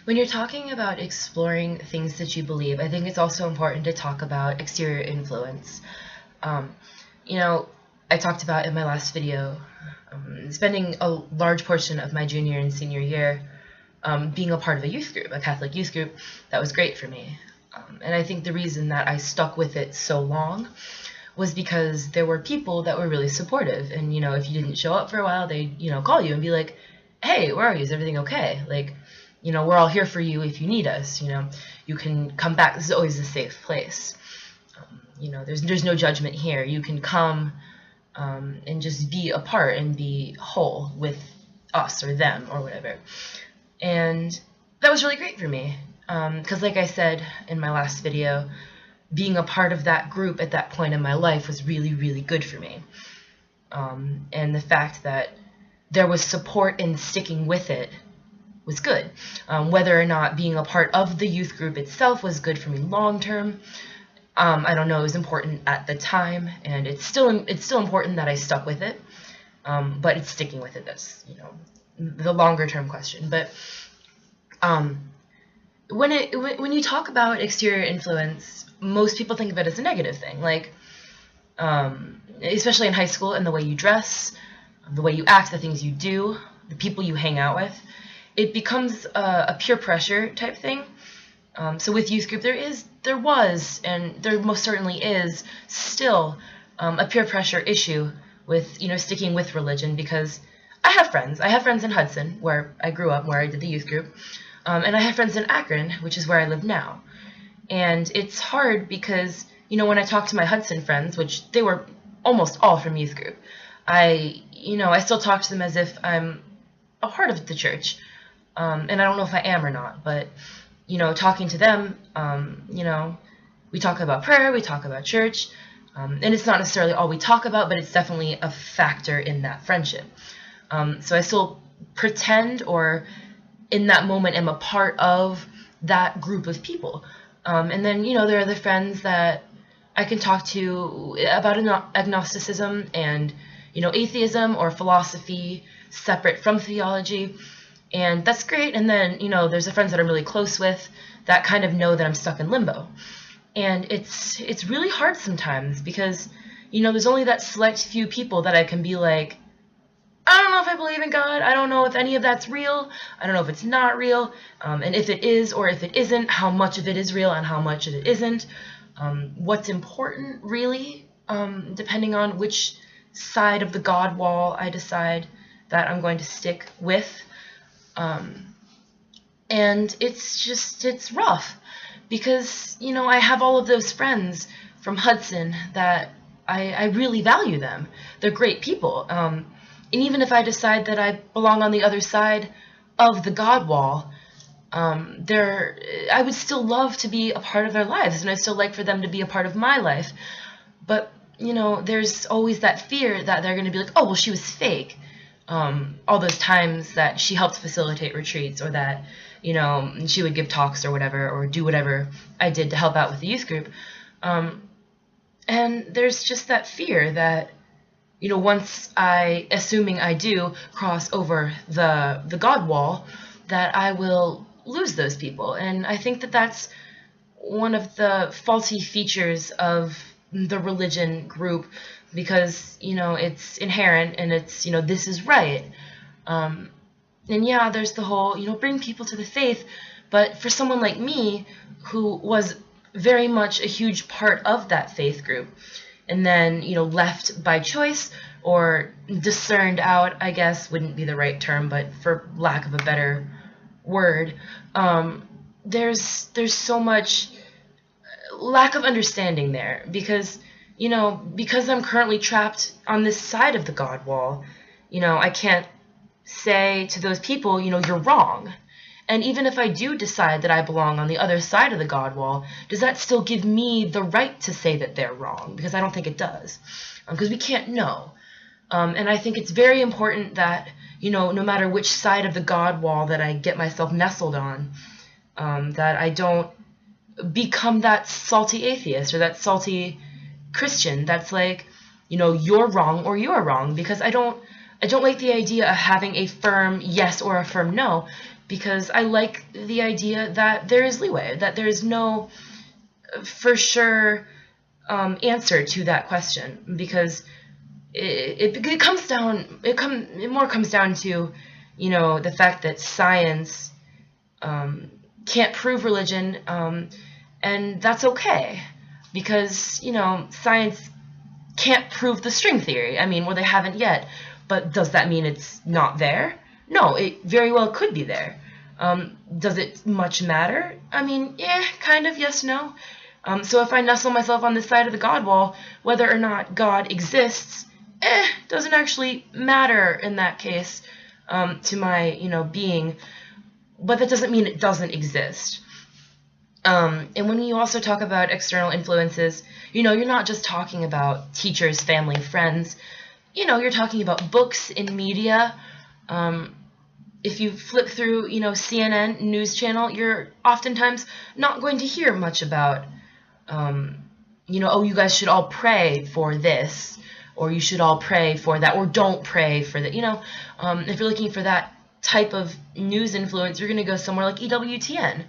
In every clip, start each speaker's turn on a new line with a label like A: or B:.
A: When you're talking about exploring things that you believe, I think it's also important to talk about exterior influence. Um, you know, I talked about in my last video, spending a large portion of my junior and senior year being a part of a youth group, a Catholic youth group. That was great for me. And I think the reason that I stuck with it so long was because there were people that were really supportive. And, if you didn't show up for a while, they'd, call you and be like, hey, where are you? Is everything okay? Like, we're all here for you if you need us. You can come back. This is always a safe place. There's no judgment here. You can come and just be a part and be whole with us or them or whatever. And that was really great for me. Because like I said in my last video, being a part of that group at that point in my life was really, really good for me. And the fact that there was support in sticking with it was good. Whether or not being a part of the youth group itself was good for me long term, I don't know. It was important at the time, and it's still important that I stuck with it. But it's sticking with it that's the longer term question. But when you talk about exterior influence, most people think of it as a negative thing, like especially in high school, and the way you dress, the way you act, the things you do, the people you hang out with. It becomes a peer pressure type thing. So with youth group, there was, and there most certainly is still a peer pressure issue with sticking with religion, because I have friends. I have friends in Hudson, where I grew up, where I did the youth group, and I have friends in Akron, which is where I live now. And it's hard because when I talk to my Hudson friends, which they were almost all from youth group, I still talk to them as if I'm a part of the church. And I don't know if I am or not, but, talking to them, we talk about prayer, we talk about church, and it's not necessarily all we talk about, but it's definitely a factor in that friendship. So I still pretend, or in that moment am a part of that group of people. And then, there are the friends that I can talk to about agnosticism and, atheism or philosophy separate from theology. And that's great. And then, there's the friends that I'm really close with that kind of know that I'm stuck in limbo. And it's really hard sometimes because, there's only that select few people that I can be like, I don't know if I believe in God. I don't know if any of that's real. I don't know if it's not real. And if it is or if it isn't, how much of it is real and how much of it isn't. What's important, really, depending on which side of the God wall I decide that I'm going to stick with. And it's rough because, I have all of those friends from Hudson that I really value them. They're great people. And even if I decide that I belong on the other side of the God wall, I would still love to be a part of their lives, and I still like for them to be a part of my life. But, there's always that fear that they're going to be like, oh, well, she was fake. All those times that she helped facilitate retreats, or that, she would give talks or whatever, or do whatever I did to help out with the youth group. And there's just that fear that, once assuming I do cross over the God wall, that I will lose those people. And I think that that's one of the faulty features of the religion group, because, it's inherent and it's, this is right. And yeah, there's the whole, bring people to the faith. But for someone like me, who was very much a huge part of that faith group, and then, left by choice or discerned out, I guess wouldn't be the right term, but for lack of a better word, there's so much lack of understanding there, because I'm currently trapped on this side of the God wall, I can't say to those people, you're wrong. And even if I do decide that I belong on the other side of the God wall, does that still give me the right to say that they're wrong? Because I don't think it does, because we can't know. And I think it's very important that, no matter which side of the God wall that I get myself nestled on, that I don't become that salty atheist or that salty Christian that's like, you're wrong or you're wrong, because I don't like the idea of having a firm yes or a firm no, because I like the idea that there is leeway, that there is no for sure answer to that question, because it comes down, it more comes down to, the fact that science can't prove religion, and that's okay, because science can't prove the string theory. I mean, well, they haven't yet, but does that mean it's not there? No, it very well could be there. Does it much matter? I mean, yeah, kind of, yes, no. So if I nestle myself on this side of the God wall, whether or not God exists, doesn't actually matter in that case, to my, being, but that doesn't mean it doesn't exist. And when you also talk about external influences, you're not just talking about teachers, family, friends. You're talking about books and media. If you flip through, CNN news channel, you're oftentimes not going to hear much about, oh, you guys should all pray for this, or you should all pray for that, or don't pray for that. If you're looking for that type of news influence, you're going to go somewhere like EWTN,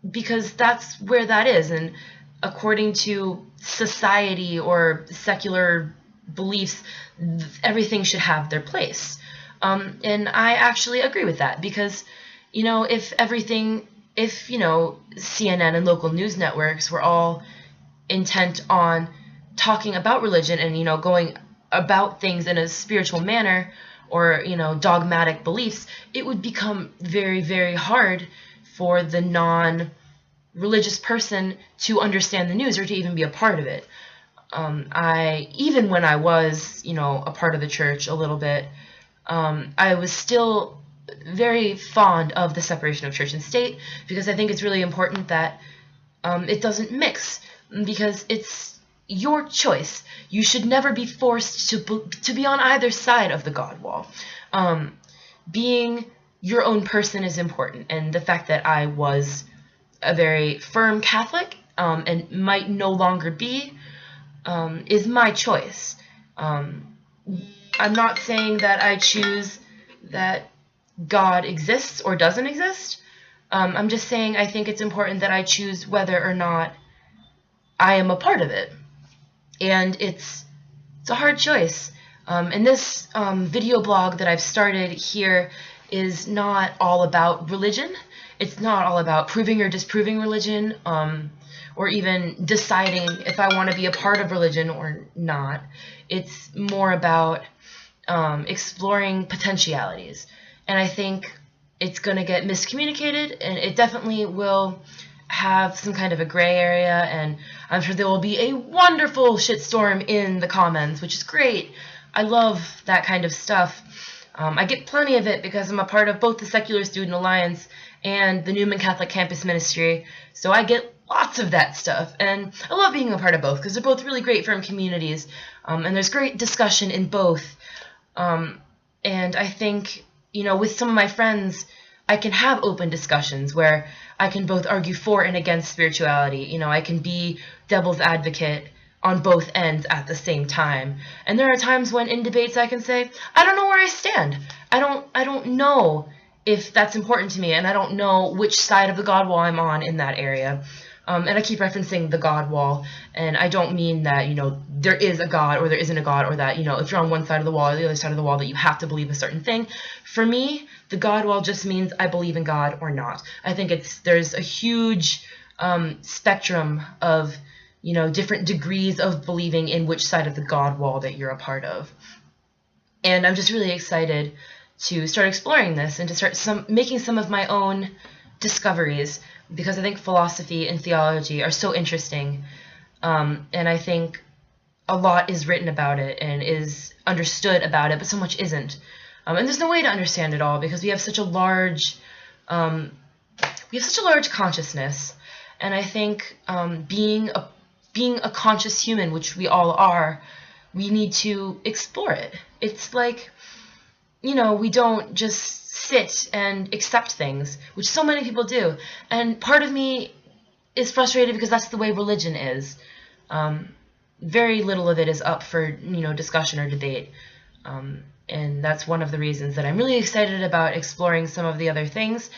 A: because that's where that is. And according to society or secular beliefs, everything should have their place. And I actually agree with that, because, if CNN and local news networks were all intent on talking about religion and, going about things in a spiritual manner, or, dogmatic beliefs, it would become very, very hard for the non-religious person to understand the news or to even be a part of it. Even when I was, a part of the church a little bit, I was still very fond of the separation of church and state, because I think it's really important that it doesn't mix, because it's your choice. You should never be forced to be on either side of the God wall. Being your own person is important, and the fact that I was a very firm Catholic, and might no longer be, is my choice. I'm not saying that I choose that God exists or doesn't exist. I'm just saying I think it's important that I choose whether or not I am a part of it. And it's a hard choice. And this video blog that I've started here is not all about religion. It's not all about proving or disproving religion, or even deciding if I want to be a part of religion or not. It's more about exploring potentialities. And I think it's going to get miscommunicated, and it definitely will have some kind of a gray area, and I'm sure there will be a wonderful shitstorm in the comments, which is great. I love that kind of stuff. I get plenty of it because I'm a part of both the Secular Student Alliance and the Newman Catholic Campus Ministry, so I get lots of that stuff, and I love being a part of both because they're both really great firm communities, and there's great discussion in both. And I think, with some of my friends, I can have open discussions where I can both argue for and against spirituality. I can be devil's advocate on both ends at the same time. And there are times when in debates I can say, I don't know where I stand. I don't know if that's important to me, and I don't know which side of the God wall I'm on in that area. And I keep referencing the God wall, and I don't mean that, there is a God or there isn't a God, or that, if you're on one side of the wall or the other side of the wall that you have to believe a certain thing. For me, the God wall just means I believe in God or not. I think there's a huge spectrum of, different degrees of believing in which side of the God wall that you're a part of. And I'm just really excited to start exploring this and to start making some of my own discoveries, because I think philosophy and theology are so interesting, and I think a lot is written about it and is understood about it, but so much isn't. And there's no way to understand it all, because we have such a large consciousness, and I think being a conscious human, which we all are, we need to explore it. It's like, we don't just sit and accept things, which so many people do. And part of me is frustrated because that's the way religion is. Very little of it is up for, discussion or debate. and that's one of the reasons that I'm really excited about exploring some of the other things.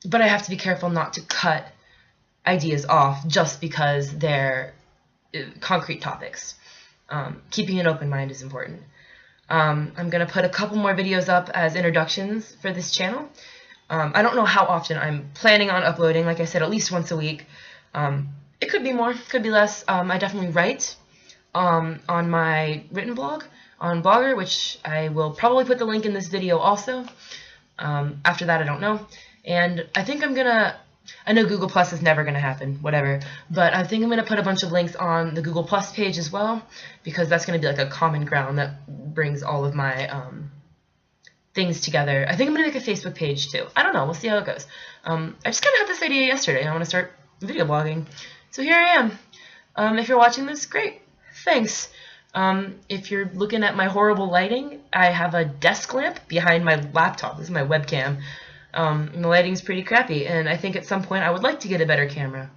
A: But I have to be careful not to cut ideas off just because they're concrete topics. Keeping an open mind is important. I'm going to put a couple more videos up as introductions for this channel. I don't know how often I'm planning on uploading. Like I said, at least once a week. It could be more, could be less. I definitely write on my written blog on Blogger, which I will probably put the link in this video also. After that, I don't know. And I think I'm gonna, I know Google Plus is never gonna happen, whatever, but I think I'm gonna put a bunch of links on the Google Plus page as well, because that's gonna be like a common ground that brings all of my things together. I think I'm gonna make a Facebook page too. I don't know, we'll see how it goes. I just kind of had this idea yesterday. I want to start video blogging, so here I am. If you're watching this, great, thanks. If you're looking at my horrible lighting, I have a desk lamp behind my laptop. This is my webcam. And the lighting's pretty crappy, and I think at some point I would like to get a better camera.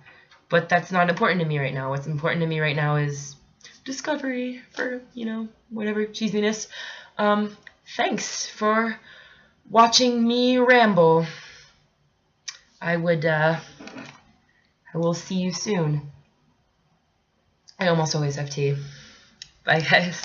A: But that's not important to me right now. What's important to me right now is discovery for, you know, whatever cheesiness. Thanks for watching me ramble. I will see you soon. I almost always have tea. Bye, guys.